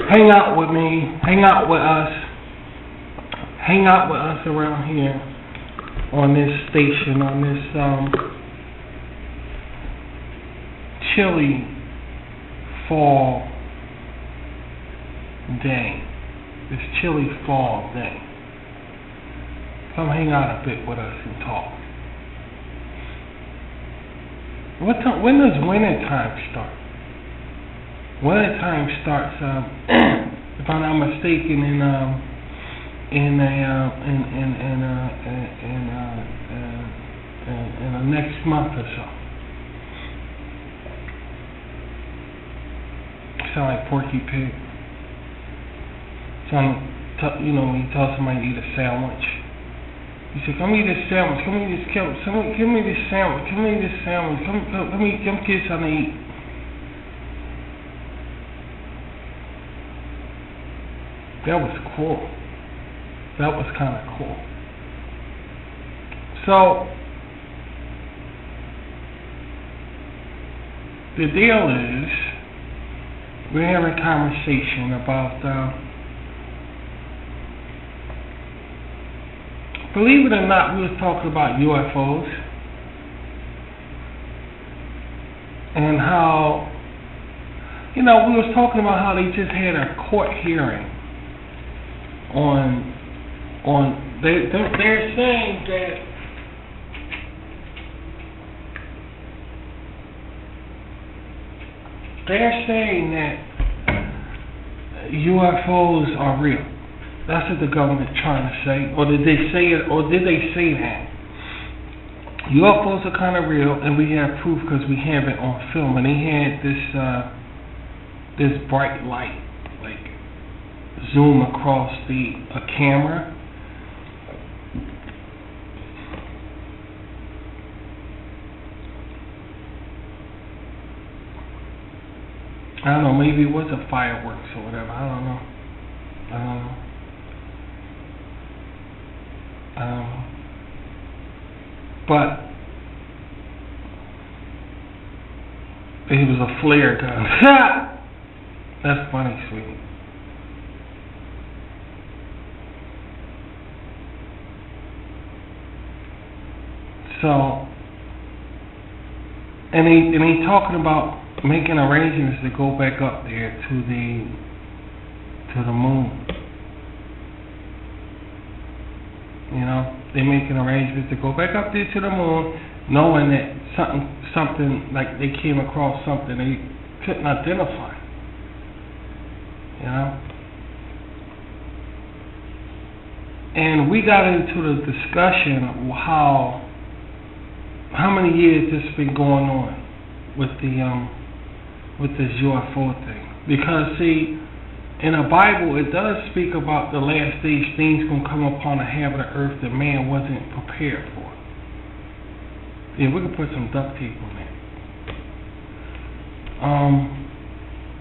hang out with me, hang out with us around here on this station, on this chilly fall day. This chilly fall day. Come hang out a bit with us and talk. When does winter time start? Winter time starts, if I'm not mistaken, in the next month or so. Sound like Porky Pig. When you tell somebody to eat a sandwich. You say, come eat this sandwich, come eat this sandwich, give me this sandwich, come eat this sandwich, come get something to eat. That was cool. That was kind of cool. So, the deal is, we're having a conversation about, believe it or not, we was talking about UFOs and how, we was talking about how they just had a court hearing they're saying that UFOs are real. That's what the government trying to say. Or did they say it? Or did they say that? UFOs are kind of real, and we have proof because we have it on film. And they had this bright light, like zoom across a camera. I don't know. Maybe it was a fireworks or whatever. I don't know. But it was a flare gun. That's funny, sweetie. So, and he talking about making arrangements to go back up there to the moon. They're making arrangements to go back up there to the moon, knowing that something like they came across something they couldn't identify. And we got into the discussion of how many years this has been going on with this UFO thing. Because see, in the Bible, it does speak about the last days, things going to come upon the heaven of earth that man wasn't prepared for. Yeah, we can put some duct tape on that.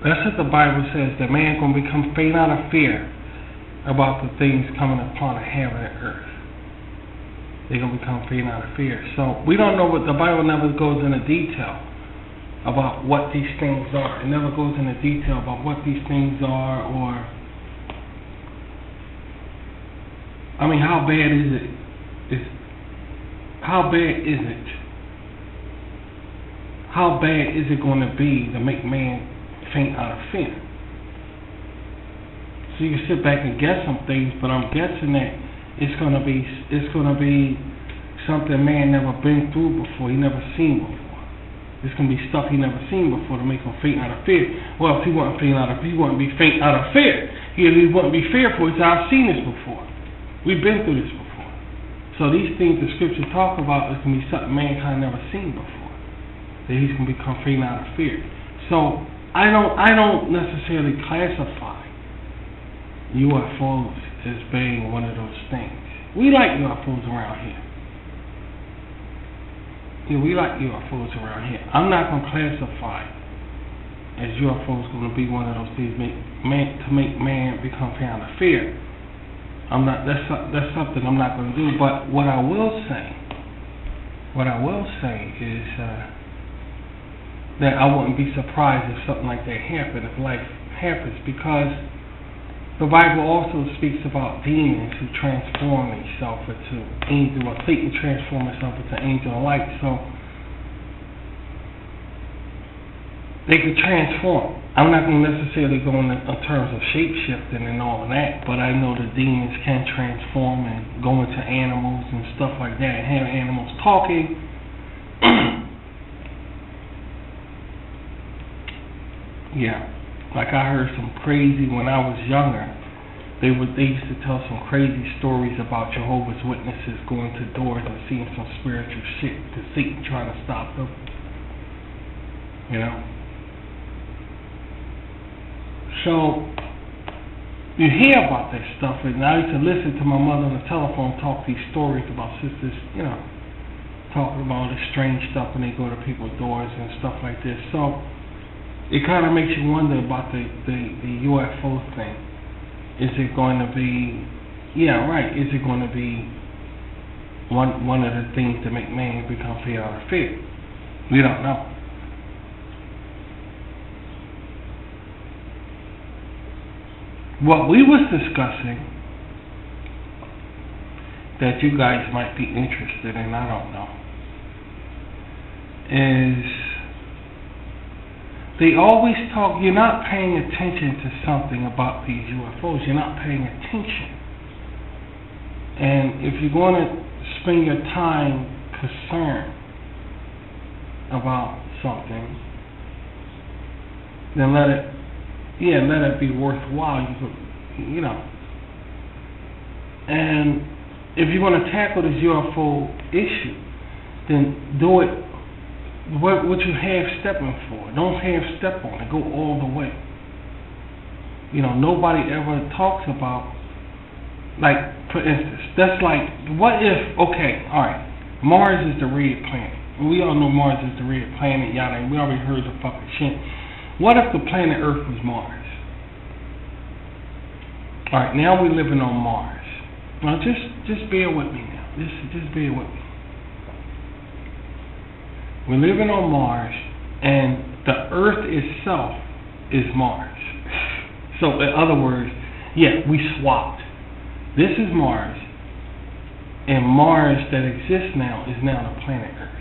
That's what the Bible says, that man going to become faint out of fear about the things coming upon the heaven of earth. They're going to become faint out of fear. So, we don't know what the Bible never goes into detail about what these things are. It never goes into detail about what these things are, or how bad is it? How bad is it? How bad is it going to be to make man faint out of fear? So you can sit back and guess some things, but I'm guessing that it's going to be something man never been through before. He never seen before. It's going to be stuff he never seen before to make him faint out of fear. Well, if he wouldn't be faint out of fear, he wouldn't be fearful. He said, I've seen this before. We've been through this before. So these things the scripture talk about is going to be something mankind never seen before. That he's going to become faint out of fear. So I don't necessarily classify UFOs as being one of those things. We like UFOs around here. Yeah, we like UFOs around here. I'm not going to classify as UFOs going to be one of those things to make man become faint out of fear. I'm not. That's something I'm not going to do. But what I will say is that I wouldn't be surprised if something like that happened. If life happens, because the Bible also speaks about demons who transform themselves into angel, or Satan transform himself into angel of light. So they could transform. I'm not going to necessarily go in terms of shape-shifting and all of that, but I know the demons can transform and go into animals and stuff like that, and have animals talking. Yeah, like I heard some crazy, when I was younger, they used to tell some crazy stories about Jehovah's Witnesses going to doors and seeing some spiritual shit, because Satan trying to stop them. You know? So, you hear about that stuff, and I used to listen to my mother on the telephone talk these stories about sisters, you know, talking about all this strange stuff when they go to people's doors and stuff like this. So, it kind of makes you wonder about the UFO thing. Is it going to be, is it going to be one of the things that make man become fear out of fear? We don't know. What we was discussing that you guys might be interested in, I don't know, is they always talk, you're not paying attention to something about these UFOs. You're not paying attention. And if you're going to spend your time concerned about something, then let it be worthwhile. You know. And if you want to tackle this UFO issue, then do it. What you half-stepping for? Don't half-step on it. Go all the way. You know, nobody ever talks about, like, for instance, that's like, what if, okay, alright, Mars is the red planet. We all know Mars is the red planet, yada, we already heard the fucking shit. What if the planet Earth was Mars? Alright, now we're living on Mars. Now, just bear with me now. Just bear with me. We're living on Mars, and the Earth itself is Mars. So, in other words, we swapped. This is Mars, and Mars that exists now is now the planet Earth.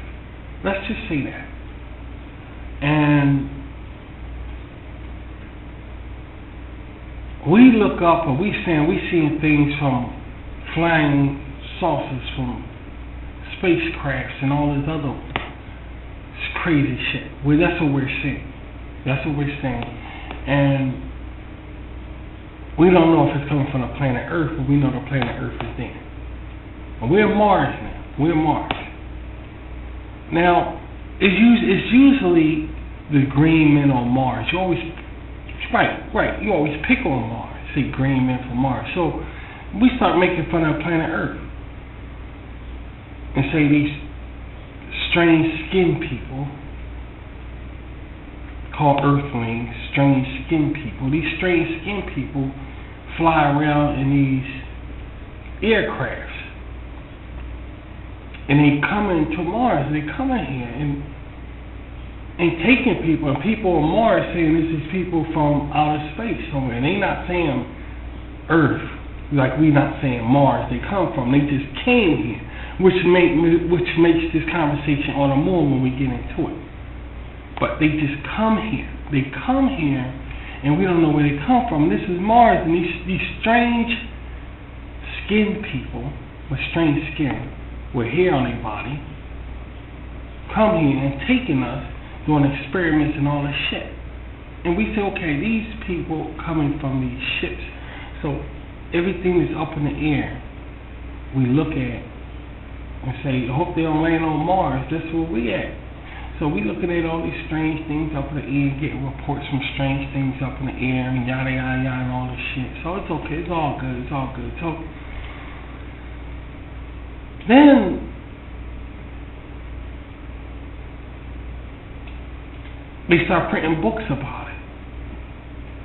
Let's just say that. And we look up and we seeing things from flying saucers, from spacecrafts, and all this other crazy shit. That's what we're seeing. And we don't know if it's coming from the planet Earth, but we know the planet Earth is there. And we're Mars now. We're Mars. Now, it's usually the green men on Mars. You always, right. You always pick on Mars. Say green men from Mars. So we start making fun of planet Earth and say these strange skinned people called Earthlings, strange skinned people. These strange skinned people fly around in these aircrafts, and they come into Mars. They come in here and taking people, and people on Mars saying this is people from outer space somewhere. And they not saying Earth like we not saying Mars. They come from. They just came here. Which makes this conversation on the moon when we get into it. But they just come here. They come here, and we don't know where they come from. This is Mars, and these strange skinned people with strange skin, with hair on their body, come here and taking us, doing experiments and all this shit. And we say, okay, these people coming from these ships. So everything is up in the air. We look at and say, I hope they don't land on Mars. That's where we at. So we looking at all these strange things up in the air, getting reports from strange things up in the air, and yada yada yada and all this shit. So it's okay. It's all good. So then they start printing books about it.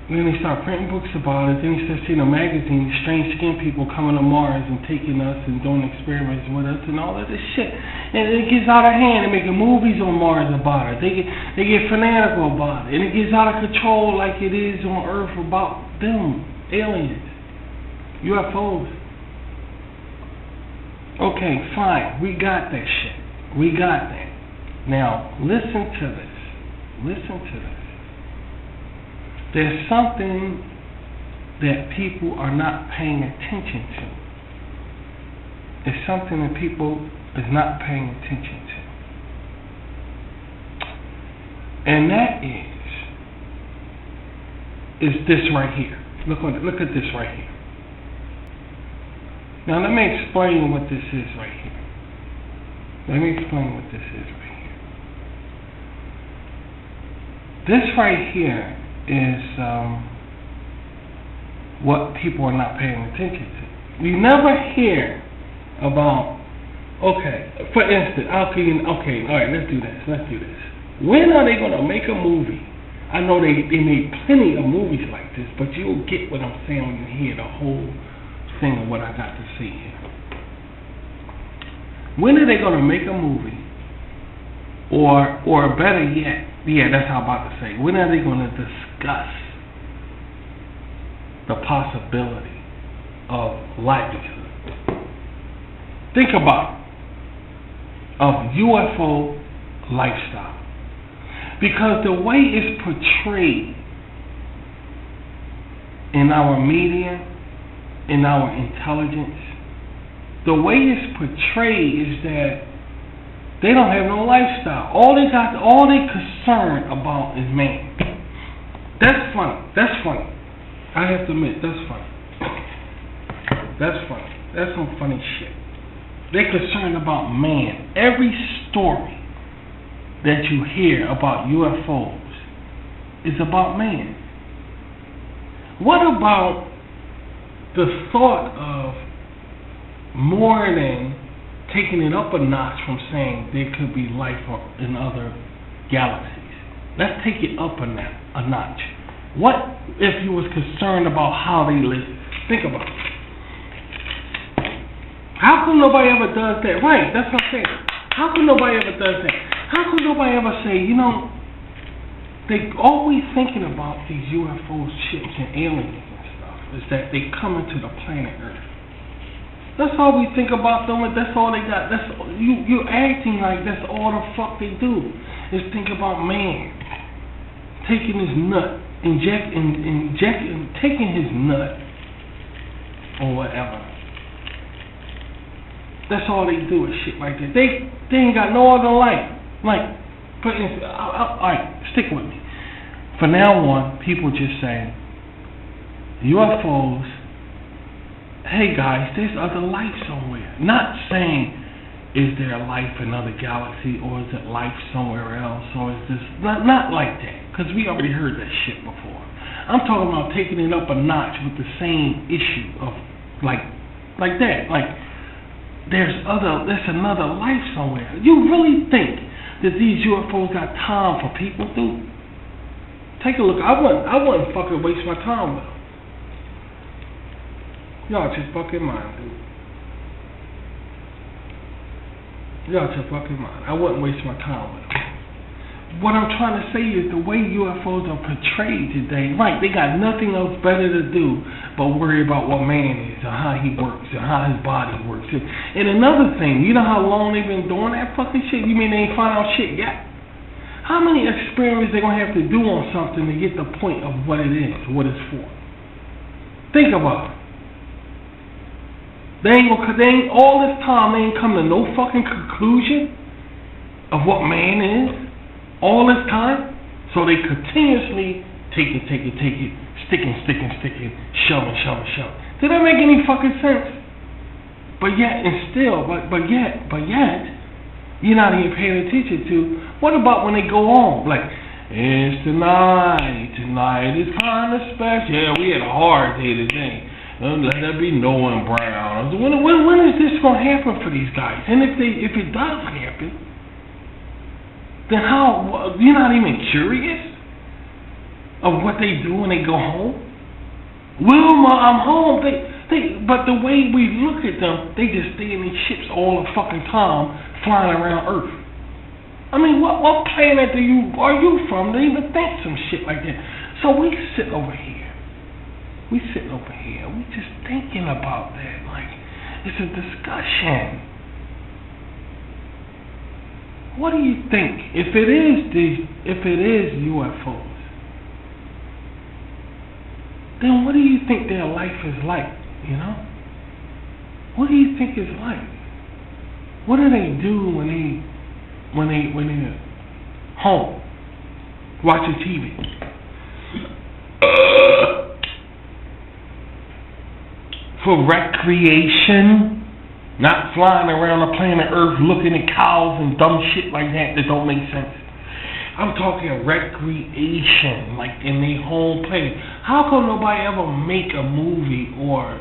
Then they start printing books about it. Then you start seeing a magazine, strange skin people coming to Mars and taking us and doing experiments with us and all of this shit. And it gets out of hand. They're making movies on Mars about it. They get fanatical about it. And it gets out of control like it is on Earth about them, aliens, UFOs. Okay, fine. We got that shit. We got that. Now, listen to this. Listen to this. There's something that people are not paying attention to. It's something that people is not paying attention to. And that is this right here. Look at this right here. Now let me explain what this is right here. Let me explain what this is right here. This right here is what people are not paying attention to. You never hear about, okay, for instance, okay, all right, let's do this. When are they going to make a movie? I know they made plenty of movies like this, but you'll get what I'm saying when you hear the whole thing of what I got to see here. When are they going to make a movie? Or better yet, yeah, that's how I'm about to say. When are they going to discuss the possibility of livelihood? Think about it, of UFO lifestyle. Because the way it's portrayed in our media, in our intelligence, the way it's portrayed is that they don't have no lifestyle. All they concerned about is man. That's funny. I have to admit, that's funny. That's some funny shit. They're concerned about man. Every story that you hear about UFOs is about man. What about the thought of more than taking it up a notch from saying there could be life in other galaxies? Let's take it up a notch. What if you was concerned about how they live? Think about it. How come nobody ever does that? Right, that's what I'm saying. How come nobody ever does that? How come nobody ever say, they always thinking about these UFO ships and aliens and stuff, is that they come into the planet Earth. That's all we think about them, and that's all they got. That's you're acting like that's all the fuck they do, is think about man taking his nut, taking his nut or whatever. That's all they do is shit like that. They ain't got no other life. Like, for instance, alright, stick with me. From now on, people just say, UFOs, hey guys, there's other life somewhere. Not saying, is there a life in another galaxy, or is it life somewhere else, or is this, not like that, because we already heard that shit before. I'm talking about taking it up a notch with the same issue of, like that, like, there's another life somewhere. You really think that these UFOs got time for people, dude? Take a look. I wouldn't fucking waste my time with them. Y'all just fucking mind, dude. Y'all just fucking mind. I wouldn't waste my time with them. What I'm trying to say is the way UFOs are portrayed today, right, they got nothing else better to do but worry about what man is and how he works and how his body works. And another thing, you know how long they've been doing that fucking shit? You mean they ain't found out shit yet? How many experiments they gonna have to do on something to get the point of what it is, what it's for? Think about it. They ain't all this time they ain't come to no fucking conclusion of what man is all this time. So they continuously take it, sticking, shoving. Did that make any fucking sense? But yet, you're not even paying attention to, what about when they go on? Like, it's tonight is kind of special. Yeah, we had a hard day today. Let there be no one brown. When is this going to happen for these guys? And if it does happen, then how, you're not even curious? of what they do when they go home? Wilma, I'm home. But the way we look at them, they just stay in these ships all the fucking time, flying around Earth. I mean, what planet are you from to even think some shit like that? So we sit over here. We just thinking about that. Like, it's a discussion. What do you think? If it is UFOs, then what do you think their life is like? You know? What do you think it's like? What do they do when they're home watching TV? For recreation, not flying around the planet Earth looking at cows and dumb shit like that don't make sense. I'm talking recreation, like in their home place. How come nobody ever make a movie or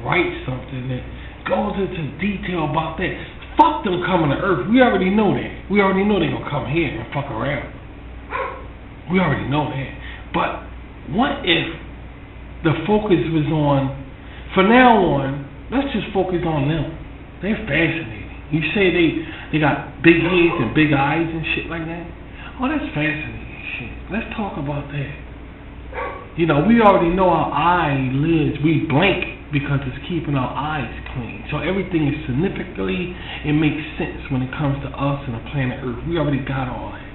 write something that goes into detail about that? Fuck them coming to Earth. We already know that. We already know they're gonna come here and fuck around. We already know that. But what if the focus was on, from now on, let's just focus on them. They're fascinating. You say they got big heads and big eyes and shit like that. Oh, that's fascinating shit. Let's talk about that. You know, we already know our eyelids. We blink because it's keeping our eyes clean. So everything is significantly, it makes sense when it comes to us and the planet Earth. We already got all that.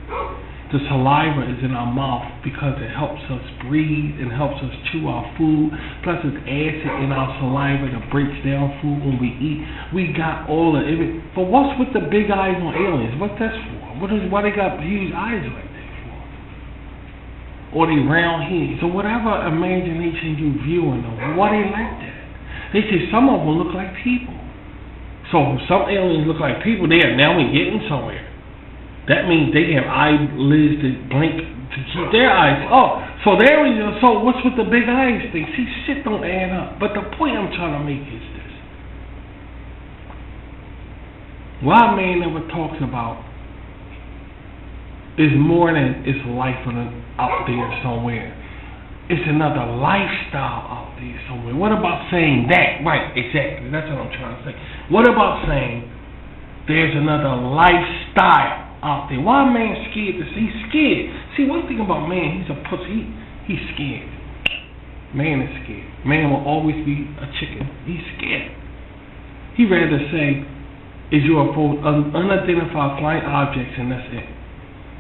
The saliva is in our mouth because it helps us breathe and helps us chew our food. Plus it's acid in our saliva that breaks down food when we eat. We got all of it. But what's with the big eyes on aliens? What's that for? Why they got huge eyes like that for? Or they round heads? So whatever imagination you view in them, why they like that? They say some of them look like people. So some aliens look like people. Now we're getting somewhere. That means they have eyelids that blink to keep their eyes. Oh, so there we go. So what's with the big eyes thing? See, shit don't add up. But the point I'm trying to make is this. What man never talks about is more than it's life out there somewhere. It's another lifestyle out there somewhere. What about saying that? Right, exactly. That's what I'm trying to say. What about saying there's another lifestyle out there? Why a man scared to see? He's scared. See, one thing about man, he's a pussy. He's scared. Man is scared. Man will always be a chicken. He's scared. He'd rather say, is UFO unidentified flying objects, and that's it.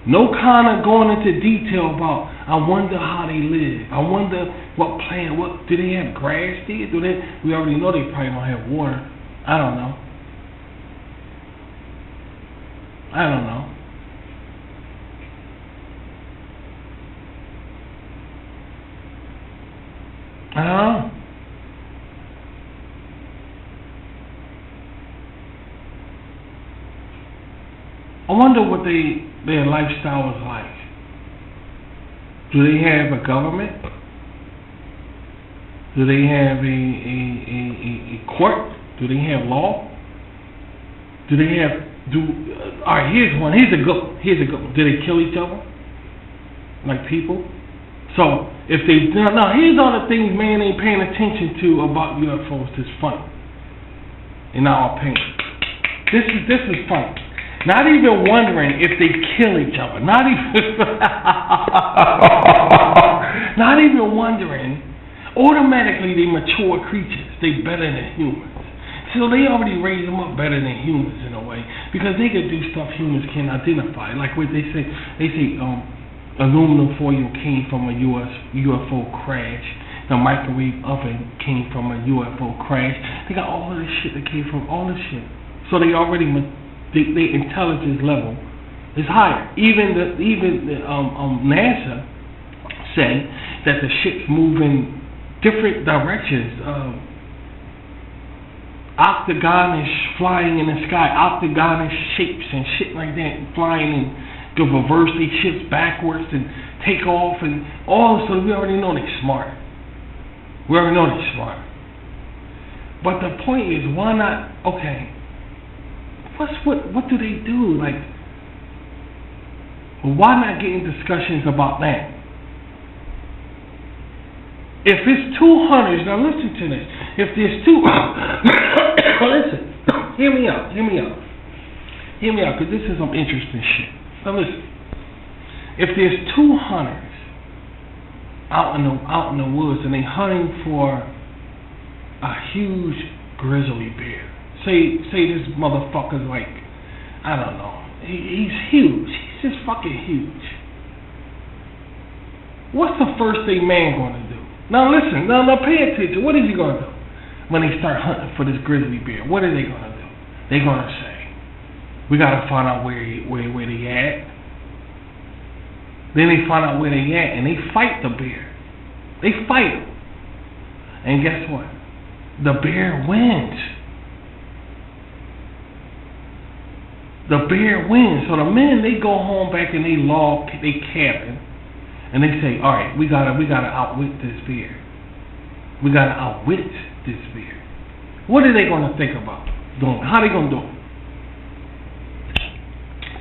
No kind of going into detail about, I wonder how they live. I wonder what planet, what, do they have grass there? We already know they probably don't have water. I don't know. I don't know. I wonder what their lifestyle is like. Do they have a government? Do they have a court? Do they have law? Do they have alright, here's one. Here's a good one. Do they kill each other? Like people? So, if they... Now, here's all the things man ain't paying attention to about UFOs that's funny. In our opinion. This is funny. Not even wondering if they kill each other. Not even wondering. Automatically, they mature creatures. They better than humans. So they already raise them up better than humans in a way, because they can do stuff humans can't identify. Like what they say aluminum foil came from a UFO crash. The microwave oven came from a UFO crash. They got all of this shit that came from all this shit. So they already their intelligence level is higher. Even NASA say that the ships move in different directions. Octagonish flying in the sky, octagonish shapes and shit like that, flying and go reverse these ships backwards and take off and all. So we already know they're smart. We already know they're smart. But the point is, why not? Okay, what do they do? Like, well, why not get in discussions about that? If it's 200s, now listen to this. If there's two, listen, hear me out, because this is some interesting shit. Now listen, if there's 200s out in the woods and they hunting for a huge grizzly bear, say this motherfucker's like, I don't know, he's huge, he's just fucking huge. What's the first thing man gonna do? Now listen, now pay attention. What is he gonna do when they start hunting for this grizzly bear? What are they gonna do? They're gonna say, we gotta find out where they at. Then they find out where they at and they fight the bear. They fight him. And guess what? The bear wins. The bear wins. So the men, they go home back and they log their cabin. And they say, all right, we gotta outwit this bear. We gotta outwit this bear. What are they gonna think about doing? How are they gonna do it?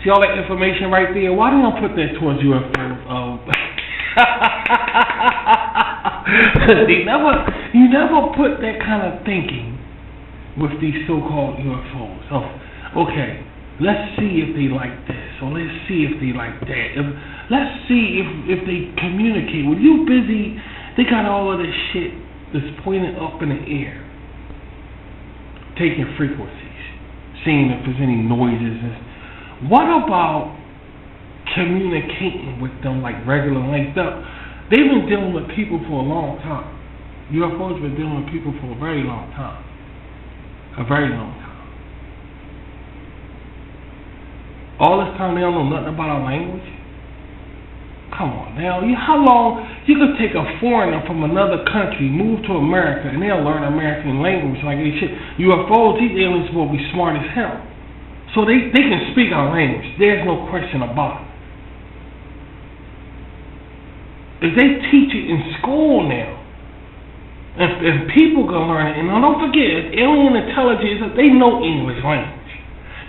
See all that information right there? Why don't I put that towards UFOs? You never put that kind of thinking with these so-called UFOs. Oh, okay. Let's see if they like this, or let's see if they like that. Let's see if they communicate. When you busy, they got all of this shit that's pointed up in the air, taking frequencies, seeing if there's any noises. What about communicating with them like regular length up? They've been dealing with people for a long time. UFOs have been dealing with people for a very long time. A very long time. All this time they don't know nothing about our language? Come on now. How long you could take a foreigner from another country, move to America, and they'll learn American language like they shit. UFOs, these aliens will be smart as hell. So they can speak our language. There's no question about it. If they teach it in school now, if people can learn it, and don't forget, alien intelligence, they know English language.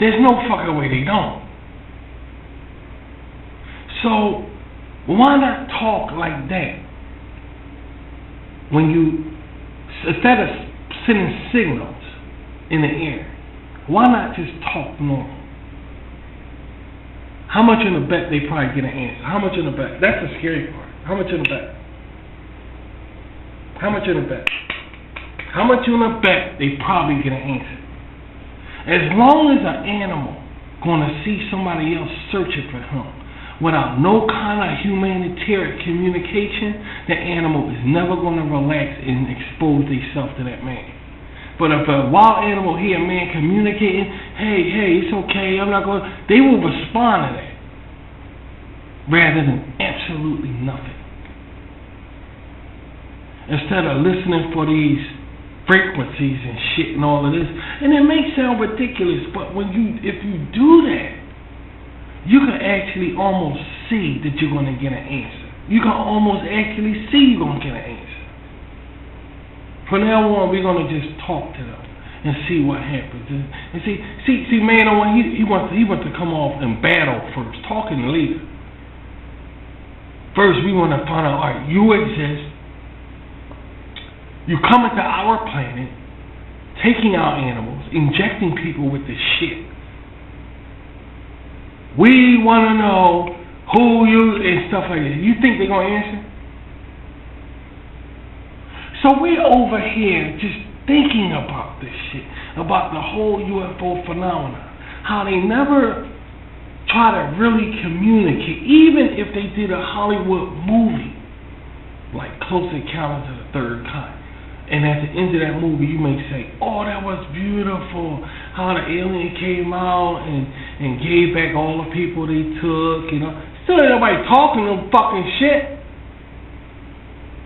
There's no fucking way they don't. So, why not talk like that? When you, instead of sending signals in the air, why not just talk normal? How much in the bet they probably get an answer? How much in the bet? That's the scary part. How much in the bet? How much in the bet? How much in the bet they probably get an answer? As long as an animal gonna see somebody else searching for him, without no kind of humanitarian communication, the animal is never going to relax and expose themselves to that man. But if a wild animal hear a man communicating, hey, it's okay, I'm not going, they will respond to that rather than absolutely nothing. Instead of listening for these frequencies and shit and all of this, and it may sound ridiculous, but if you do that, you can actually almost see that you're going to get an answer. You can almost actually see you're going to get an answer. From now on, we're going to just talk to them and see what happens. And see, man, he wants to come off and battle first, talking later. First, we want to find out, all right, you exist. You come into our planet, taking our animals, injecting people with this shit. We want to know who you and stuff like that. You think they're going to answer? So we're over here just thinking about this shit, about the whole UFO phenomenon, how they never try to really communicate, even if they did a Hollywood movie like Close Encounters of the Third Kind. And at the end of that movie, you may say, oh, that was beautiful, how the alien came out and gave back all the people they took, you know. Still ain't nobody talking them fucking shit.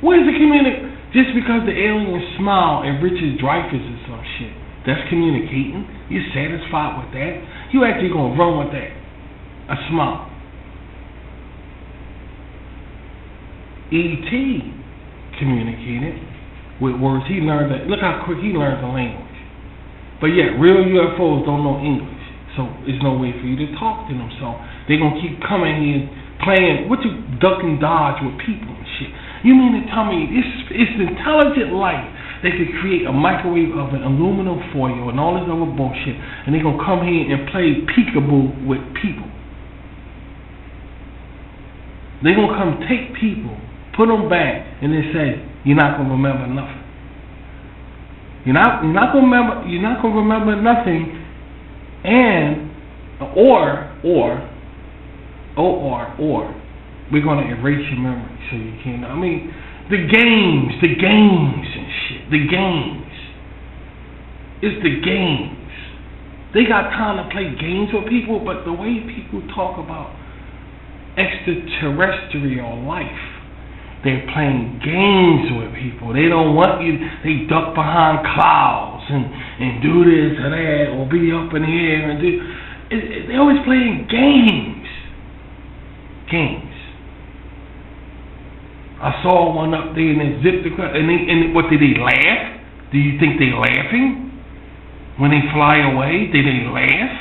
Where's the communication? Just because the alien smile at Richard Dreyfuss or some shit, that's communicating? You satisfied with that? You actually gonna run with that? A smile. E.T. communicated with words. He learned that. Look how quick he learned the language. But yet, real UFOs don't know English, so there's no way for you to talk to them. So they're gonna keep coming here playing. What you duck and dodge with people and shit. You mean to tell me it's intelligent life? They could create a microwave oven, aluminum foil, and all this other bullshit, and they're going to come here and play peekaboo with people. They're going to come take people, put them back, and then say, you're not going to remember nothing. You're not going to remember nothing, and, or, we're going to erase your memory so you can't, I mean, the games and shit. The games. It's the games. They got time to play games with people, but the way people talk about extraterrestrial life, they're playing games with people. They don't want you. They duck behind clouds and do this or that, or be up in the air and do. They're always playing games. Games. I saw one up there and they zipped across. And what, did they laugh? Do you think they're laughing? When they fly away, did they laugh?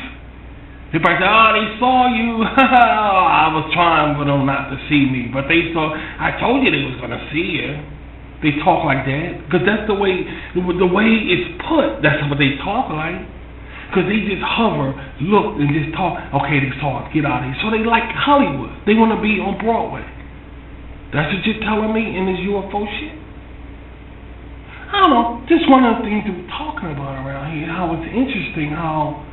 They probably say, oh, they saw you. I was trying for them not to see me. But they saw, I told you they was going to see you. They talk like that. Because that's the way it's put. That's what they talk like. Because they just hover, look, and just talk. Okay, they saw us. Get out of here. So they like Hollywood. They want to be on Broadway. That's what you're telling me in this UFO shit? I don't know. Just one of the things that we're talking about around here. How it's interesting how...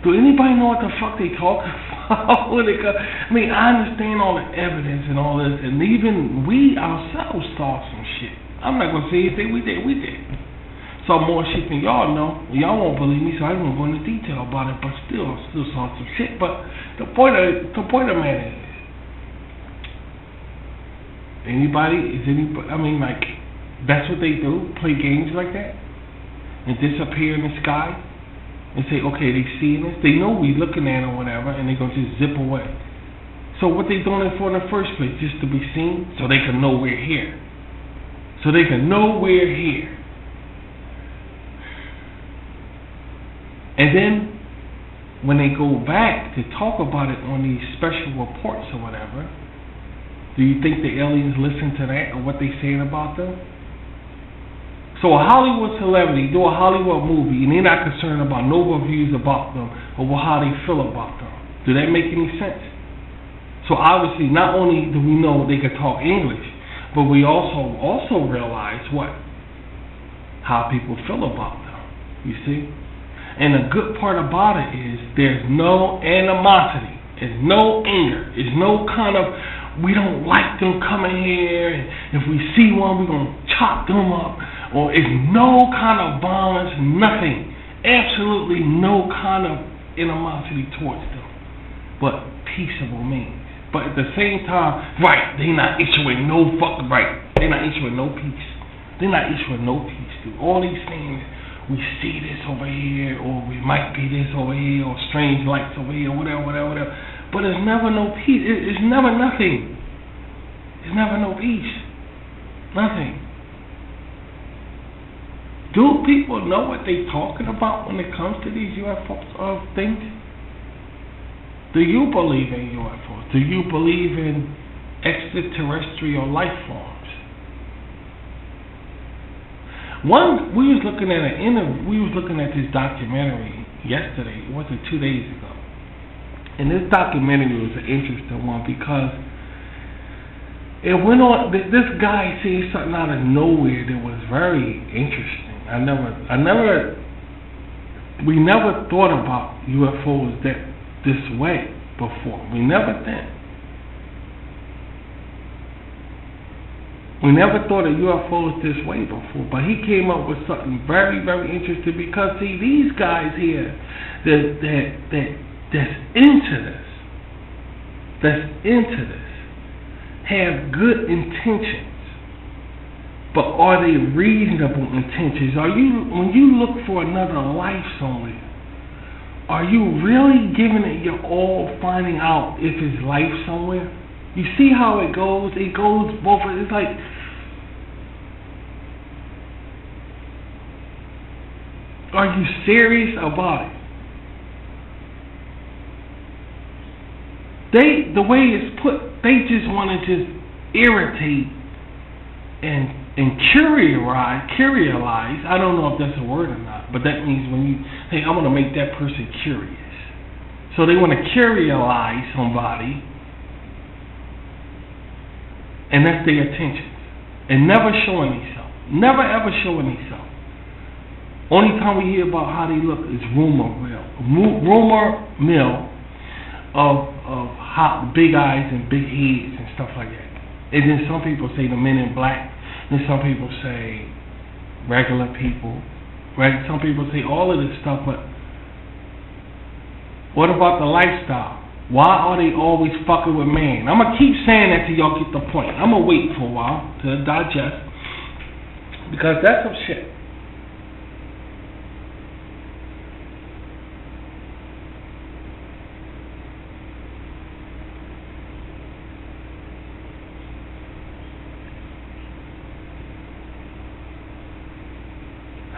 Do anybody know what the fuck they talking about? I mean, I understand all the evidence and all this. And even we ourselves saw some shit. I'm not going to say anything we did. Saw more shit than y'all know. Y'all won't believe me, so I won't go into detail about it. But still saw some shit. But the point of the matter is, I mean, like, that's what they do, play games like that, and disappear in the sky, and say, okay, they seeing us, they know we looking at them or whatever, and they're going to just zip away. So what they doing it for in the first place? Just to be seen, so they can know we're here. And then, when they go back to talk about it on these special reports or whatever, do you think the aliens listen to that or what they saying about them? So a Hollywood celebrity do a Hollywood movie and they're not concerned about no reviews about them or how they feel about them. Do that make any sense? So obviously, not only do we know they can talk English, but we also realize what? How people feel about them. You see? And the good part about it is there's no animosity. There's no anger. There's no kind of... We don't like them coming here, and if we see one, we're going to chop them up. Or it's no kind of violence, nothing. Absolutely no kind of animosity towards them. But peaceable means. But at the same time, right, they're not issuing no fucking right. They're not issuing no peace. They're not issuing no peace, dude. All these things, we see this over here, or we might be this over here, or strange lights over here, whatever. But there's never no peace. It's never nothing. There's never no peace. Nothing. Do people know what they're talking about when it comes to these UFO things? Do you believe in UFOs? Do you believe in extraterrestrial life forms? We was looking at this documentary yesterday. Was it 2 days ago? And this documentary was an interesting one because it went on. This guy said something out of nowhere that was very interesting. We never thought about UFOs this way before. We never did. We never thought of UFOs this way before. But he came up with something very, very interesting because see, these guys here that's into this, have good intentions, but are they reasonable intentions? When you look for another life somewhere, are you really giving it your all, finding out if it's life somewhere? You see how it goes? It goes both. It's like, are you serious about it? The way it's put, they just want to just irritate and curialize. I don't know if that's a word or not, but that means when you, hey, I'm gonna make that person curious. So they want to curialize somebody, and that's their attention, and never showing themselves, never ever showing themselves. Only time we hear about how they look is rumor mill of how big eyes and big heads and stuff like that. And then some people say the men in black, and some people say regular people, right? Some people say all of this stuff, but what about the lifestyle? Why are they always fucking with man? I'm going to keep saying that till y'all get the point. I'm going to wait for a while to digest, because that's some shit.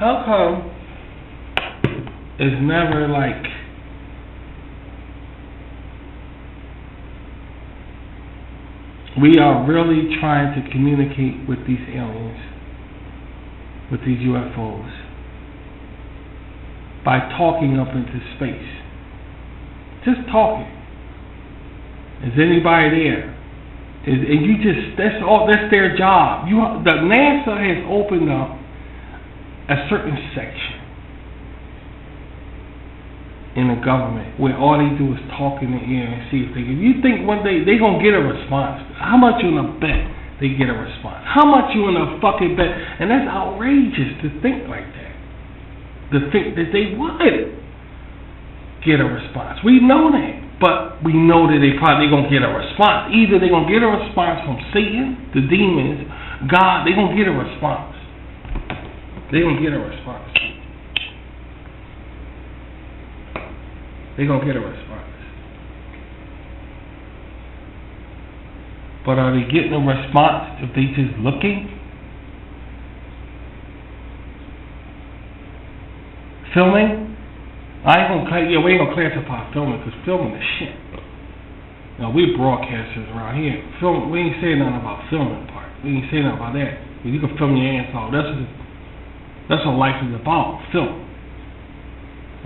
How come it's never like we are really trying to communicate with these aliens, with these UFOs, by talking up into space? Just talking. Is anybody there? And you just, that's all, that's their job. The NASA has opened up a certain section in the government where all they do is talk in the air and see if they can. You think one day they gonna get a response? How much you gonna bet they get a response? How much you gonna fucking bet? And that's outrageous to think like that. To think that they would get a response. We know that, but we know that they probably gonna get a response. Either they gonna get a response from Satan, the demons, God. They gonna get a response. They gonna get a response. They gonna get a response. But are they getting a response if they just looking? Filming? We ain't gonna classify filming, because filming is shit. Now, we broadcasters around here. Film, we ain't saying nothing about filming part. We ain't saying nothing about that. You can film your ass off. That's what life is about, film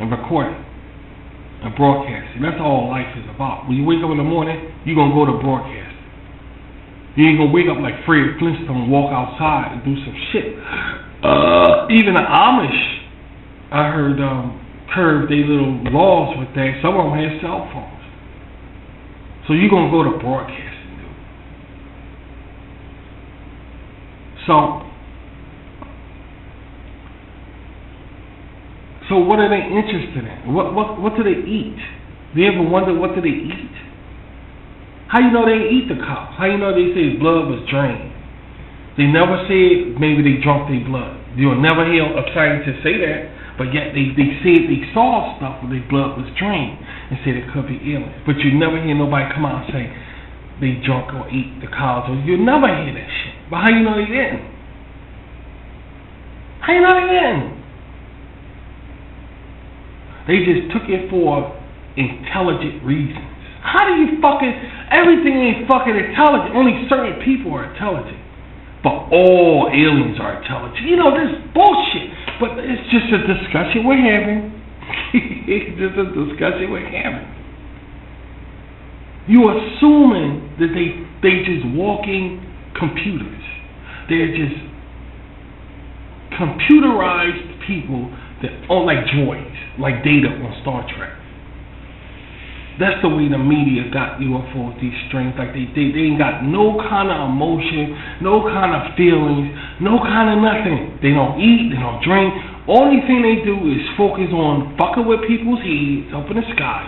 and recording and broadcasting. That's all life is about. When you wake up in the morning, you're going to go to broadcast. You ain't going to wake up like Fred Flintstone, walk outside and do some shit. Even the Amish, I heard, curved their little laws with that. Some of them have cell phones. So you're going to go to broadcasting, dude. So what are they interested in? What do they eat? Do you ever wonder what do they eat? How you know they eat the cows? How you know they say his blood was drained? They never say maybe they drunk their blood. You'll never hear a scientist say that, but yet they said they saw stuff where their blood was drained and said it could be aliens. But you never hear nobody come out and say they drunk or eat the cows. Or you'll never hear that shit. But how you know they didn't? How you know they didn't? They just took it for intelligent reasons. How do you everything ain't fucking intelligent. Only certain people are intelligent. But all aliens are intelligent. You know, this bullshit. But it's just a discussion we're having. It's just a discussion we're having. You assuming that they just walking computers. They're just computerized people that are like droids. Like Data on Star Trek. That's the way the media got UFOs, these strings. Like they ain't got no kind of emotion, no kind of feelings, no kind of nothing. They don't eat, they don't drink. Only thing they do is focus on fucking with people's heads up in the sky.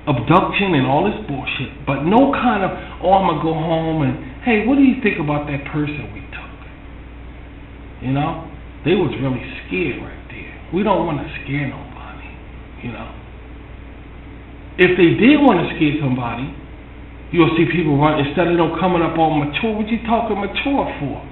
Abduction and all this bullshit. But no kind of, I'm going to go home and, hey, what do you think about that person we took? You know? They was really scared right there. We don't want to scare nobody, you know. If they did want to scare somebody, you'll see people run, instead of them coming up all mature, what you talking mature for?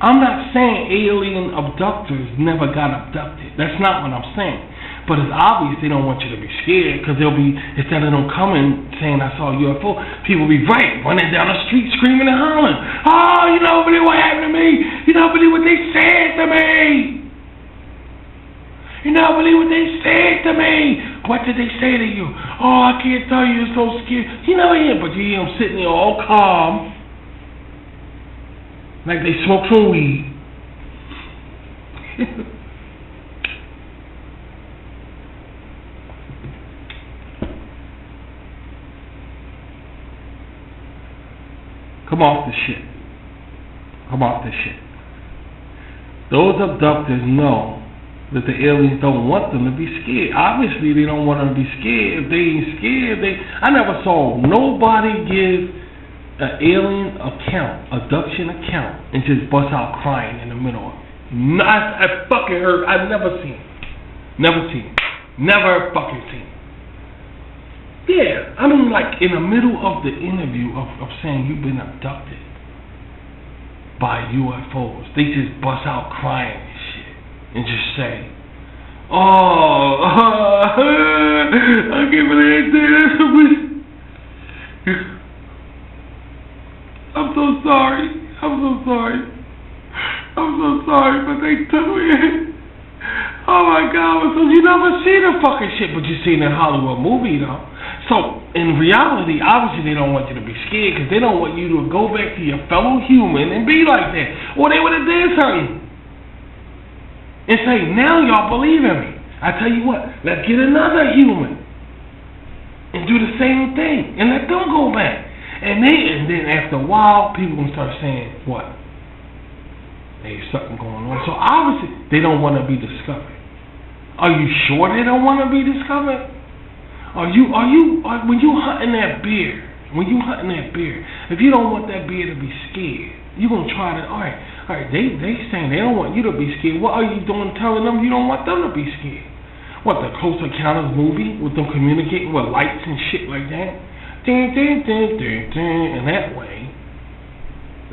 I'm not saying alien abductors never got abducted. That's not what I'm saying. But it's obvious they don't want you to be scared, because they'll be, instead of them coming saying I saw a UFO, people be running down the street screaming and hollering, oh, you don't believe what happened to me, you don't believe what they said to me, you don't believe what they said to me. What did they say to you? Oh, I can't tell you, it's so scary. You never hear, but you hear them sitting there all calm, like they smoke some weed. Come off the shit. Come off the shit. Those abductors know that the aliens don't want them to be scared. Obviously, they don't want them to be scared. If they ain't scared, I never saw nobody give an alien abduction account, and just bust out crying in the middle of it. I fucking heard. I've never seen it. Never seen it. Never fucking seen it. Yeah, I mean, like in the middle of the interview of saying you've been abducted by UFOs, they just bust out crying and shit, and just say, "Oh, I can't believe that. I'm so sorry. I'm so sorry. I'm so sorry, but they took me." Oh my God! So you never seen a fucking shit, but you seen a Hollywood movie though. So in reality, obviously they don't want you to be scared, because they don't want you to go back to your fellow human and be like that, or they would have did something and say, "Now y'all believe in me. I tell you what, let's get another human and do the same thing and let them go back." And then after a while, people gonna start saying what? There's something going on. So obviously they don't want to be discovered. Are you sure they don't want to be discovered? When you hunting that bear, if you don't want that bear to be scared, you're gonna try to. All right. They saying they don't want you to be scared. What are you doing, telling them you don't want them to be scared? What, the Close Encounters movie with them communicating with lights and shit like that? And that way,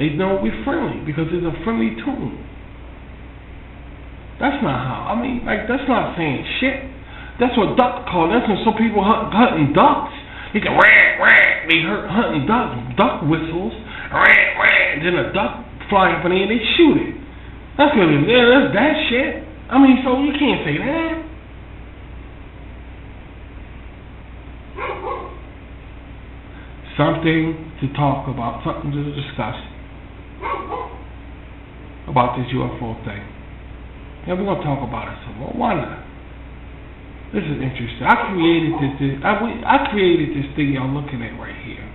they know we're friendly because it's a friendly tune. That's not how. I mean, like, that's not saying shit. That's what duck call. That's when some people hunting ducks. They can rah. They hunting duck whistles. Rah. Then a duck fly up in the air and they shoot it. That's really that's that shit. I mean, so you can't say that. Something to talk about, something to discuss about this UFO thing. Yeah, we're gonna talk about it some more. Why not? This is interesting. I created this thing y'all looking at right here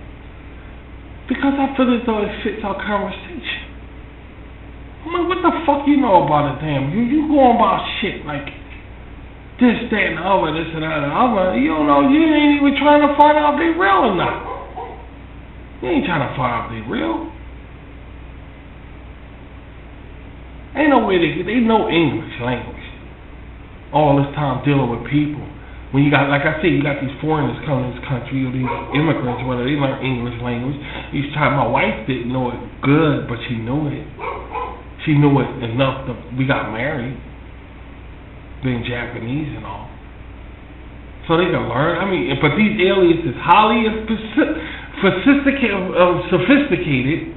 because I feel as though it fits our conversation. I mean, what the fuck you know about it, damn? You going about shit like this, that, and the other, this and that, and the other. You don't know. You ain't even trying to find out if they real or not. You ain't trying to find out if they real. Ain't no way they know English language. All this time dealing with people. When you got, like I said, you got these foreigners coming to this country, or these immigrants, whether they learn English language. Each time my wife didn't know it good, but she knew it. She knew it enough that we got married, being Japanese and all. So they can learn. I mean, but these aliens is highly sophisticated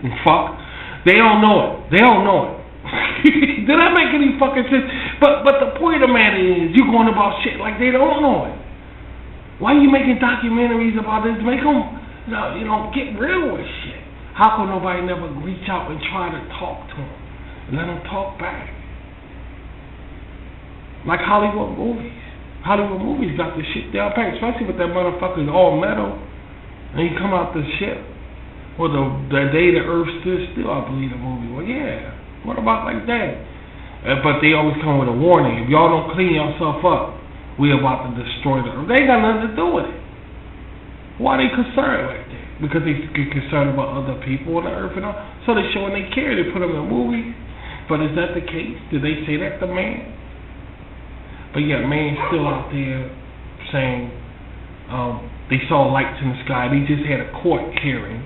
and fuck. They don't know it. They don't know it. Did that make any fucking sense? But the point of the matter is, you going about shit like they don't know it. Why are you making documentaries about this? Make them, get real with shit. How come nobody never reach out and try to talk to them? Let them talk back. Like Hollywood movies. Hollywood movies got this shit down pat, especially with that motherfucker's all metal. And he come out the ship. Well, the day the earth stood still, I believe the movie. Well, yeah. What about like that? But they always come with a warning. If y'all don't clean yourself up, we about to destroy the earth. They ain't got nothing to do with it. Why are they concerned like that? Because they get concerned about other people on the earth and all. So they show and they care. They put them in movies. But is that the case? Did they say that to man? But yeah, man's still out there saying they saw lights in the sky. They just had a court hearing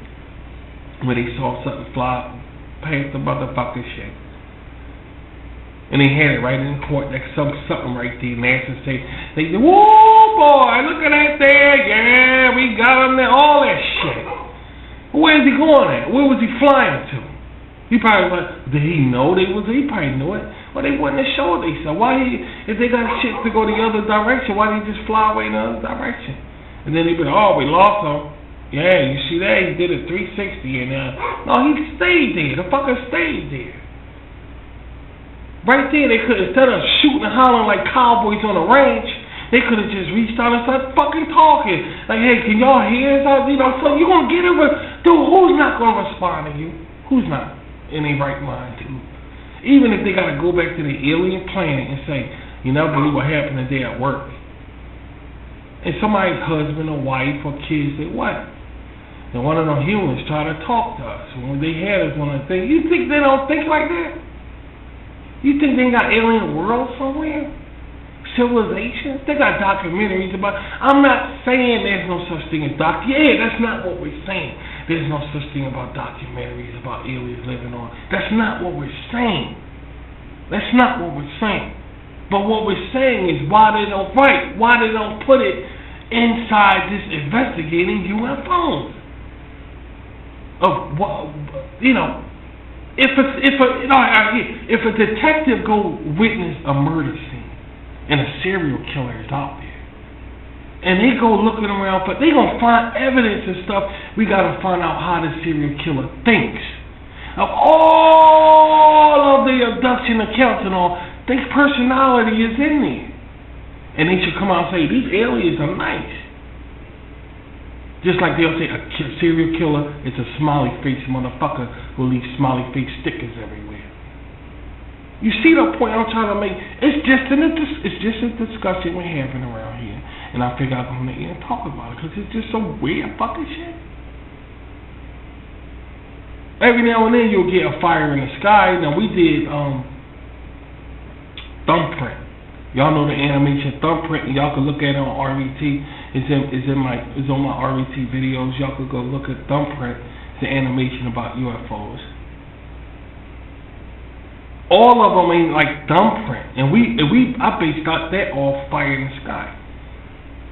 where they saw something fly past the motherfucking shit. And they had it right in court, like something right there. NASA say, they said, whoa, boy, look at that there. Yeah, we got him there. All that shit. Where is he going at? Where was he flying to? He probably was, did he know they was? He probably knew it. Well, they wouldn't have showed themselves. Why if they got shit to go the other direction, why did he just fly away in the other direction? And then they'd be like, oh, we lost him. Yeah, you see that? He did a 360 and no, he stayed there. The fucker stayed there. Right there, they could, instead of shooting and hollering like cowboys on the range, they could have just reached out and started fucking talking. Like, hey, can y'all hear us? You know, so you gonna get it? Dude, who's not gonna respond to you? Who's not in their right mind, dude? Even if they gotta go back to the alien planet and say, you never believe what happened today at work. And somebody's husband or wife or kids say, what? And one of them humans try to talk to us. When they had us on the thing, you think they don't think like that? You think they got alien worlds somewhere? Civilizations? They got documentaries about. I'm not saying there's no such thing as Yeah, that's not what we're saying. There's no such thing about documentaries about aliens living on. That's not what we're saying. That's not what we're saying. But what we're saying is why they don't put it inside this investigating UFOs. Of what, you know. If a detective go witness a murder scene and a serial killer is out there, and they go looking around, but they gonna find evidence and stuff. We gotta find out how the serial killer thinks. Of all of the abduction accounts and all, their personality is in there, and they should come out and say these aliens are nice. Just like they'll say a serial killer is a smiley face motherfucker who leaves smiley face stickers everywhere. You see the point I'm trying to make? It's just a discussion we're having around here, and I figure I'm gonna and talk about it because it's just some weird fucking shit. Every now and then you'll get a fire in the sky. Now we did Thumbprint. Y'all know the animation Thumbprint, and y'all can look at it on RET. It's on my RET videos. Y'all could go look at Thumbprint. It's an animation about UFOs. All of them ain't like Thumbprint, and I based that off Fire in the Sky.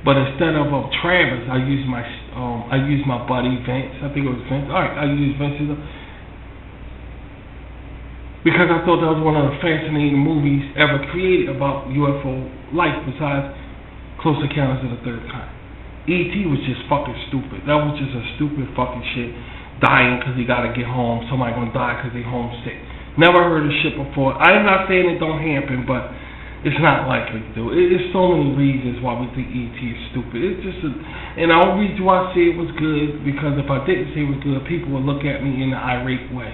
But instead of Travis, I used my buddy Vince. I think it was Vince. All right, I used Vince's. Because I thought that was one of the fascinating movies ever created about UFO life besides Close Encounters of the Third Kind. E.T. was just fucking stupid. That was just a stupid fucking shit. Dying because he gotta get home. Somebody gonna die because they homesick. Never heard of shit before. I'm not saying it don't happen, but it's not likely to. There's so many reasons why we think E.T. is stupid. It's just and the only reason why I say it was good, because if I didn't say it was good, people would look at me in an irate way.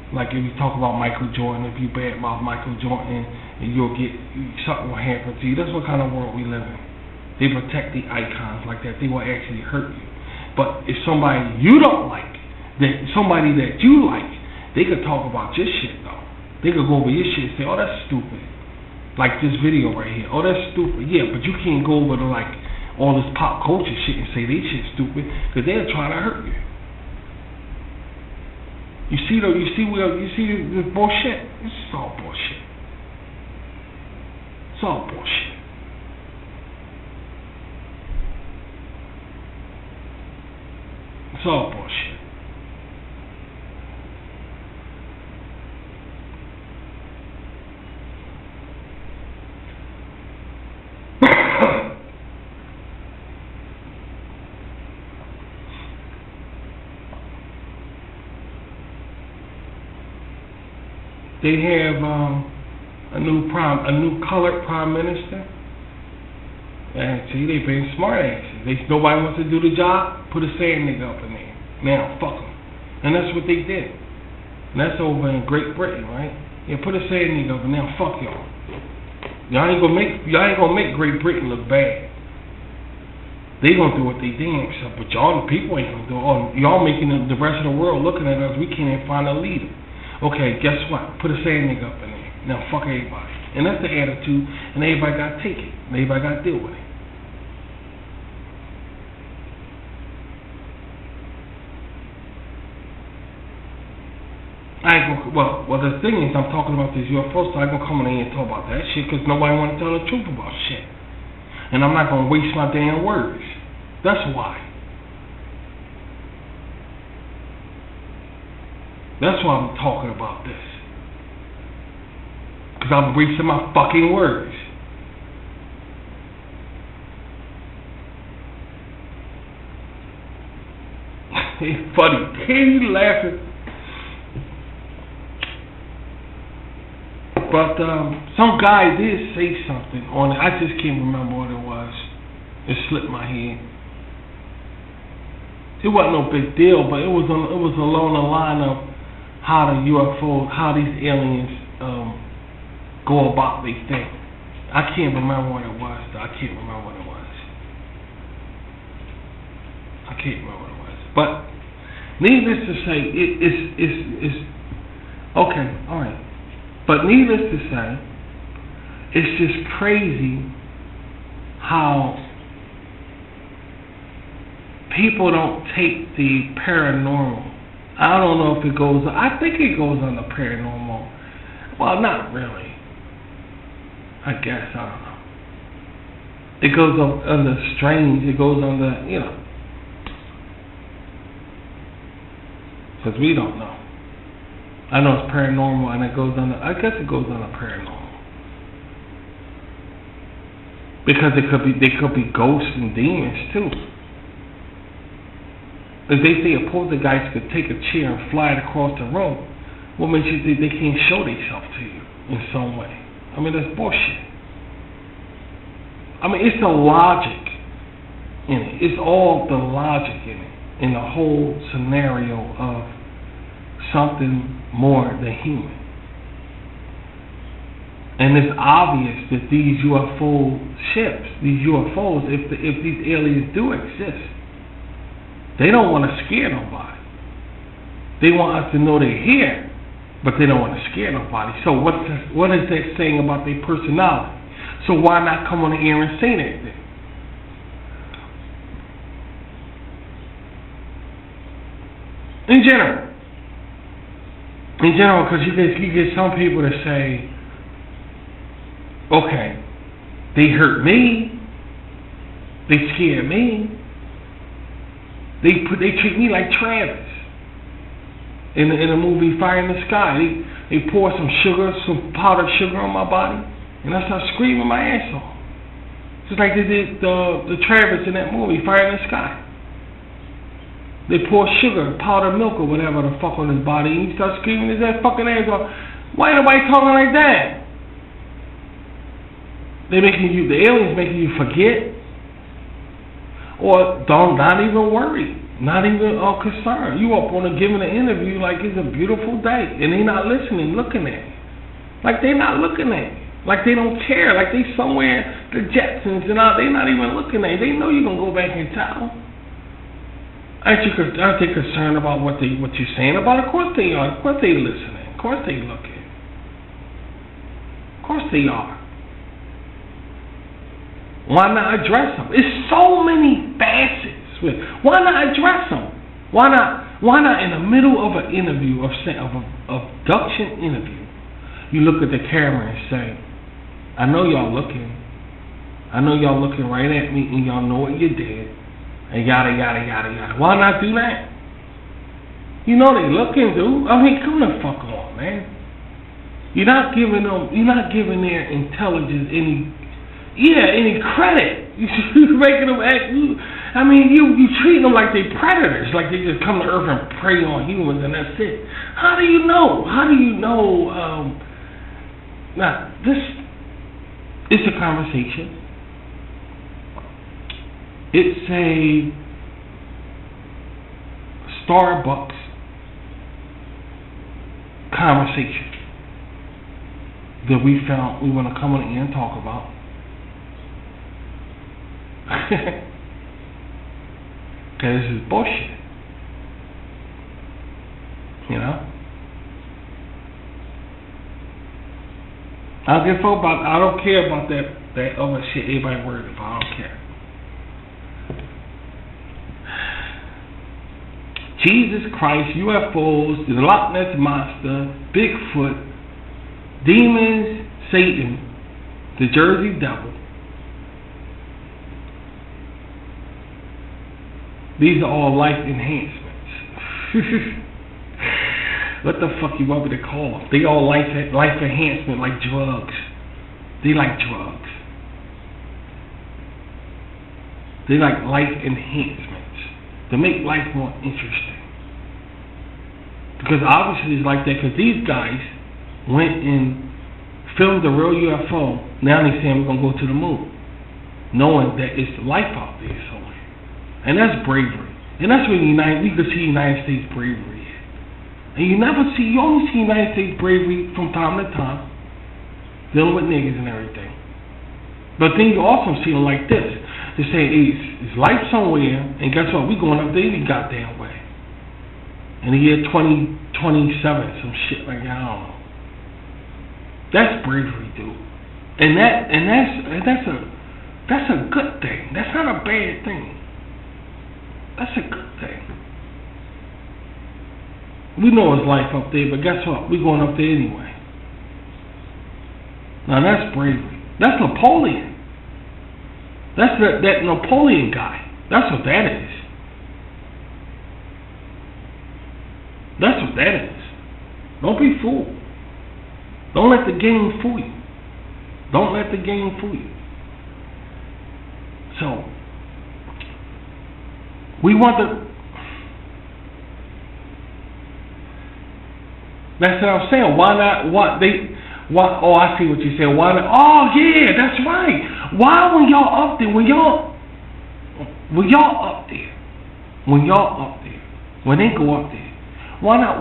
Like if you talk about Michael Jordan, if you badmouth Michael Jordan, and something will happen to you. That's what kind of world we live in. They protect the icons like that. They will actually hurt you. But if somebody you don't like, somebody that you like, they could talk about your shit though. They could go over your shit and say, oh, that's stupid. Like this video right here. Oh, that's stupid. Yeah, but you can't go over to like all this pop culture shit and say they shit stupid because they're trying to hurt you. You see the bullshit? This is all bullshit. It's all bullshit. It's all bullshit. They have a new colored prime minister. And see, they being smart asses. Nobody wants to do the job. Put a sand nigga up in there. Now, fuck them. And that's what they did. And that's over in Great Britain, right? Yeah, put a sand nigga up in there. Fuck y'all. Y'all ain't gonna make Great Britain look bad. They gonna do what they damn self, but y'all the people ain't gonna do it. Oh, y'all making the rest of the world looking at us. We can't even find a leader. Okay, guess what? Put a sand nigga up in there. Now fuck everybody. And that's the attitude, and everybody got to take it. And everybody got to deal with it. I ain't gonna, well, the thing is, I'm talking about these UFOs, so I ain't gonna come in here and talk about that shit, because nobody want to tell the truth about shit. And I'm not gonna waste my damn words. That's why. That's why I'm talking about this. Because I'm wasting my fucking words. It's funny. Can you laughing? But some guy did say something on it. I just can't remember what it was. It slipped my head. It wasn't no big deal, but it was along the line of how the UFOs, how these aliens go about their thing. I can't remember what it was, though. I can't remember what it was. But needless to say, it's okay, alright. But needless to say, it's just crazy how people don't take the paranormal. I don't know if it goes, I think it goes on the paranormal. Well, not really. I guess, I don't know. It goes on the strange, it goes on the, you know. Because we don't know. I know it's paranormal and it goes on the, I guess it goes on the paranormal. Because they could be ghosts and demons too. If they say a poltergeist could take a chair and fly it across the room, what makes you think they can't show themselves to you in some way? I mean, that's bullshit. I mean, it's the logic in it. It's all the logic in it. In the whole scenario of something more than human. And it's obvious that these UFO ships, these UFOs, if these aliens do exist, they don't want to scare nobody. They want us to know they're here, but they don't want to scare nobody. So what is that saying about their personality? So why not come on the air and say that then? In general, because you get some people to say, okay, they hurt me, they scared me, they treat me like Travis in the movie Fire in the Sky. They pour some powdered sugar on my body, and I start screaming my ass off, just like they did the Travis in that movie Fire in the Sky. They pour sugar, powdered milk, or whatever the fuck on his body, and he starts screaming his ass fucking ass off. Why ain't nobody talking like that? The aliens making you forget, or not even worry, not even concerned. You up on giving an interview like it's a beautiful day, and they not listening, looking at you. Like they not looking at you. Like they don't care. Like they somewhere, the Jetsons and all, they not even looking at you. They know you're going to go back in town. Aren't they concerned about what you're saying about it? Of course they are. Of course they listening. Of course they looking. Of course they are. Why not address them? It's so many facets. Why not address them? Why not in the middle of an interview, of an abduction interview, you look at the camera and say, I know y'all looking. I know y'all looking right at me, and y'all know what you did. And yada yada yada yada. Why not do that? You know they looking, dude. I mean, come the fuck on, man. You're not giving their intelligence any credit. You're making them act. I mean, you treat them like they predators, like they just come to Earth and prey on humans, and that's it. How do you know? Now this is a conversation. It's a Starbucks conversation that we found we want to come on in and talk about. Okay, this is bullshit. You know? I don't care about that other shit everybody worried about. I don't care. Jesus Christ, UFOs, the Loch Ness Monster, Bigfoot, demons, Satan, the Jersey Devil. These are all life enhancements. What the fuck you want me to call them? They all life enhancement, like drugs. They like drugs. They like life enhancements to make life more interesting. Because obviously it's like that, because these guys went and filmed the real UFO. Now they saying we're going to go to the moon, knowing that it's life out there somewhere. And that's bravery. And that's when we can see United States bravery. And you only see United States bravery from time to time, dealing with niggas and everything. But then you also see them like this. They say, it's life somewhere, and guess what? We going up there any goddamn way. In the year 2027, some shit like that, I don't know. That's bravery, dude. And that's a good thing. That's not a bad thing. That's a good thing. We know it's life up there, but guess what? We're going up there anyway. Now that's bravery. That's Napoleon. That's that Napoleon guy. That's what that is. That's what that is. Don't be fooled. Don't let the game fool you. Don't let the game fool you. So, we want to... That's what I'm saying. Why not? Oh, I see what you're saying. Why not? Oh, yeah, that's right. Why when y'all up there? When y'all up there? When they go up there? Why not?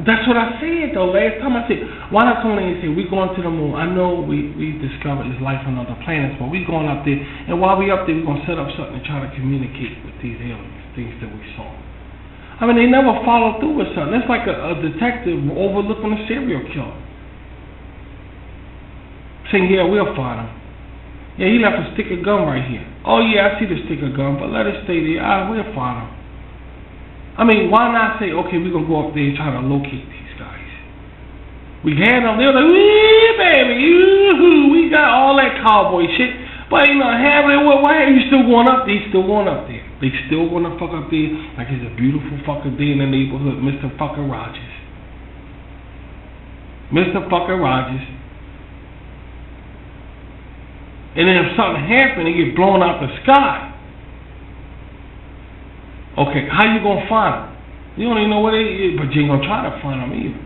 That's what I said though. Last time I said, why not come in and say we going to the moon? I know we discovered there's life on other planets, but we going up there, and while we up there, we're gonna set up something to try to communicate with these aliens, things that we saw. I mean, they never follow through with something. That's like a detective overlooking a serial killer. Saying, yeah, we'll find him. Yeah, he left a stick of gum right here. Oh, yeah, I see the stick of gum, but let it stay there. We'll find him. I mean, why not say, okay, we're going to go up there and try to locate these guys. We had them. They were like, wee, baby, yoo-hoo, we got all that cowboy shit. But, you know, why are you still going up there? He's still going up there. They still want to fuck up there like it's a beautiful fucking day in the neighborhood. Mr. fucking Rogers. Mr. fucking Rogers. And then if something happens, they get blown out the sky. Okay, how you gonna find them? You don't even know where they is, but you ain't gonna try to find them either.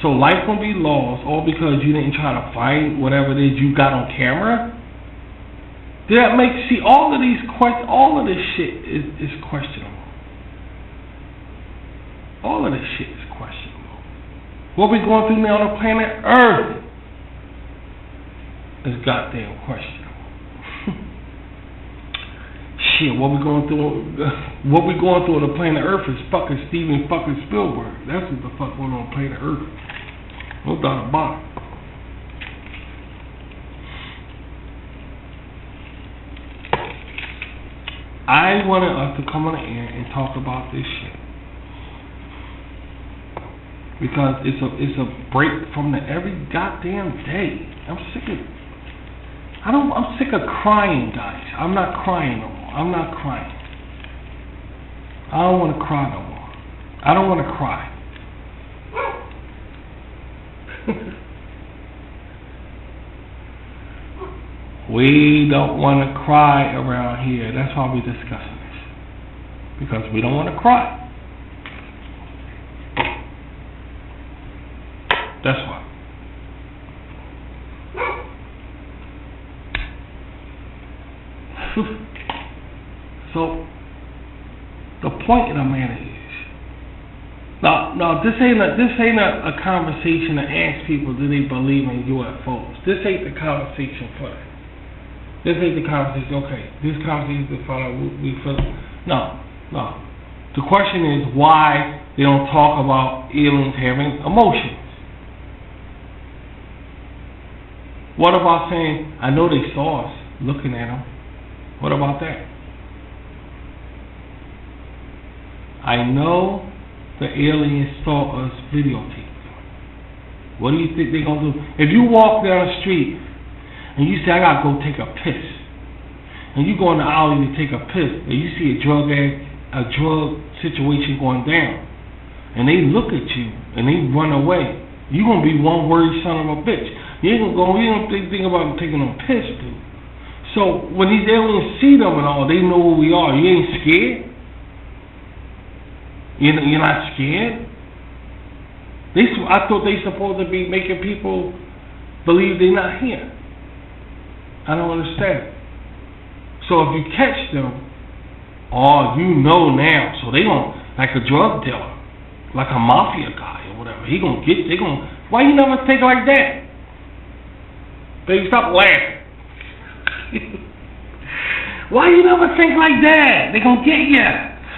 So life gonna be lost all because you didn't try to find whatever it is you got on camera? That makes, see, all of this shit is questionable. All of this shit is questionable. What we going through now on the planet Earth is goddamn questionable. Shit, what we going through on the planet Earth is fucking Steven fucking Spielberg. That's what the fuck going on planet Earth. No doubt about it. I wanted us to come on the air and talk about this shit because it's a break from the every goddamn day. I'm sick of crying, guys. I'm not crying no more. I'm not crying. I don't want to cry no more. I don't want to cry. We don't want to cry around here. That's why we're discussing this. Because we don't want to cry. That's why. So, the point that I'm at is, now this ain't a conversation to ask people do they believe in UFOs. This ain't the conversation for that. This ain't the conversation. Okay, this conversation is to find out we feel. No. The question is why they don't talk about aliens having emotions. What about saying, I know they saw us looking at them. What about that? I know the aliens saw us videotape. What do you think they're going to do? If you walk down the street and you say, I got to go take a piss, and you go in the alley to take a piss, and you see a drug situation going down, and they look at you and they run away, you're going to be one worried son of a bitch. You ain't going to think about taking a piss, dude. So when these aliens see them and all, they know who we are. You ain't scared? You're not scared? I thought they supposed to be making people believe they're not here. I don't understand. So if you catch them, you know now. So they gon' like a drug dealer, like a mafia guy or whatever. Why you never think like that? Baby, stop laughing. Why you never think like that? They gonna get you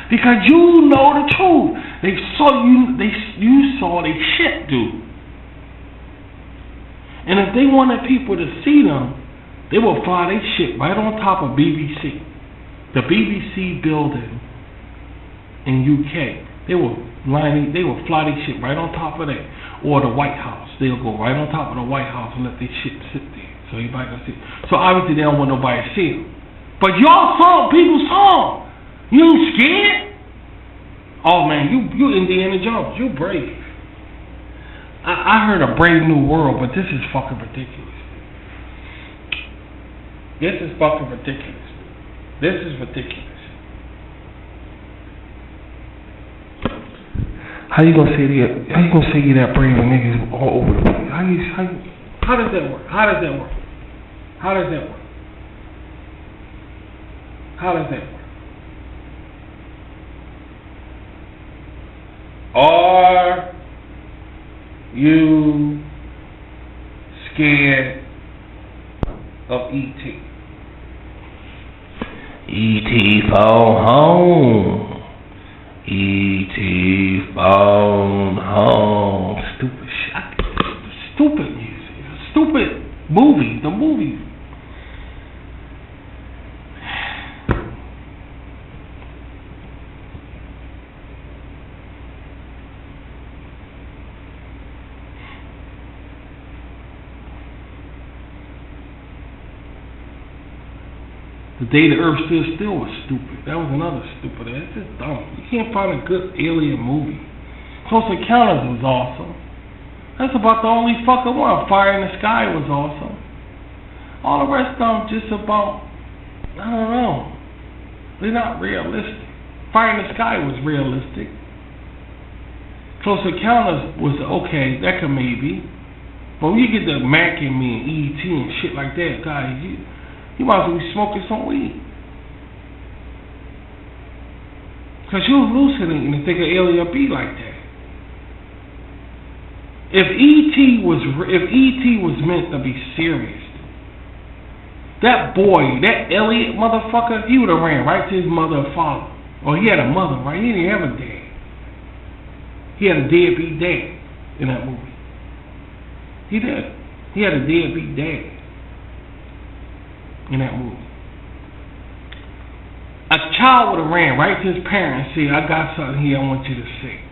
because you know the truth. They saw you. You saw they shit, dude. And if they wanted people to see them, they will fly their shit right on top of BBC, the BBC building in UK. They will fly their shit right on top of that, or the White House. They'll go right on top of the White House and let their shit sit there, so everybody can see. So obviously they don't want nobody to see them. But y'all saw, people saw. You ain't scared? Oh man, you Indiana Jones, you brave. I heard a Brave New World, but this is fucking ridiculous. This is fucking ridiculous. This is ridiculous. How you gonna say that? How you gonna say you that brave and niggas all over the place? How does that work? How does that work? How does that work? How does that work? Are you scared of E.T.? E.T. phone home. E.T. phone home. Stupid shit. Stupid music. Stupid movie. The movie. The Day the Earth Stood Still was stupid. That was another stupid. That's just dumb. You can't find a good alien movie. Close Encounters was awesome. That's about the only fucking one. Fire in the Sky was awesome. All the rest of them just about, I don't know. They're not realistic. Fire in the Sky was realistic. Close Encounters was okay. That could maybe. But when you get the Mac and Me and E.T. and shit like that, guys, you might as well be smoking some weed. Because you're hallucinating and think an alien be like that. If E.T. was meant to be serious, that boy, that Elliot motherfucker, he would have ran right to his mother and father. Or he had a mother, right? He didn't have a dad. He had a deadbeat dad in that movie. He did. He had a deadbeat dad in that movie. A child would have ran right to his parents and said, I got something here I want you to see.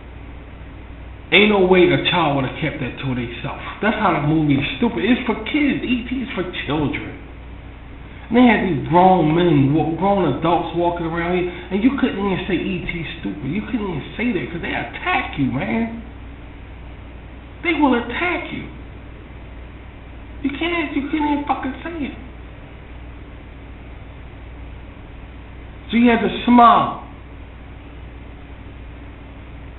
Ain't no way a child would have kept that to themselves. That's how the movie is stupid. It's for kids. E.T. is for children. And they had these grown men, grown adults walking around here, and you couldn't even say E.T. stupid. You couldn't even say that because they attack you, man. They will attack you. You can't even fucking say it. So you had to smile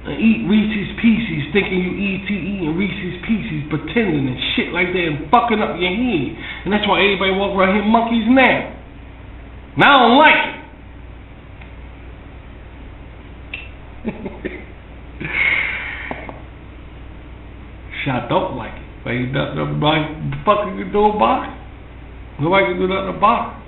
and eat Reese's Pieces, thinking you E.T. eating Reese's Pieces, pretending and shit like that and fucking up your head. And that's why everybody walk around here monkeys now. Now I don't like it. I don't like it. But ain't nothing nobody fucking can do about it. Nobody can do nothing about it.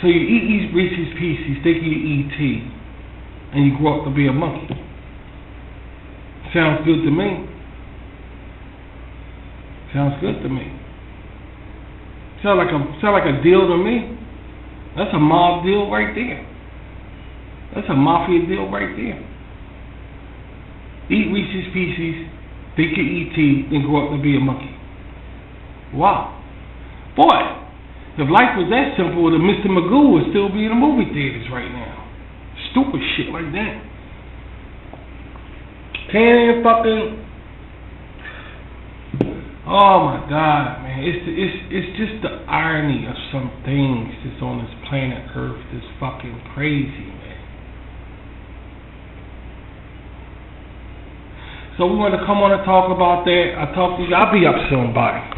So you eat these Reese's Pieces, thinking you E.T., and you grow up to be a monkey. Sounds good to me. Sounds good to me. Sound like a deal to me. That's a mob deal right there. That's a mafia deal right there. Eat Reese's Pieces, think you E.T., then grow up to be a monkey. Wow. Boy, if life was that simple, then Mr. Magoo would still be in the movie theaters right now. Stupid shit like that. Can't even fucking... Oh my God, man! It's just the irony of some things that's on this planet Earth that's fucking crazy, man. So we want to come on and talk about that. I'll talk to you. I'll be up soon. Bye.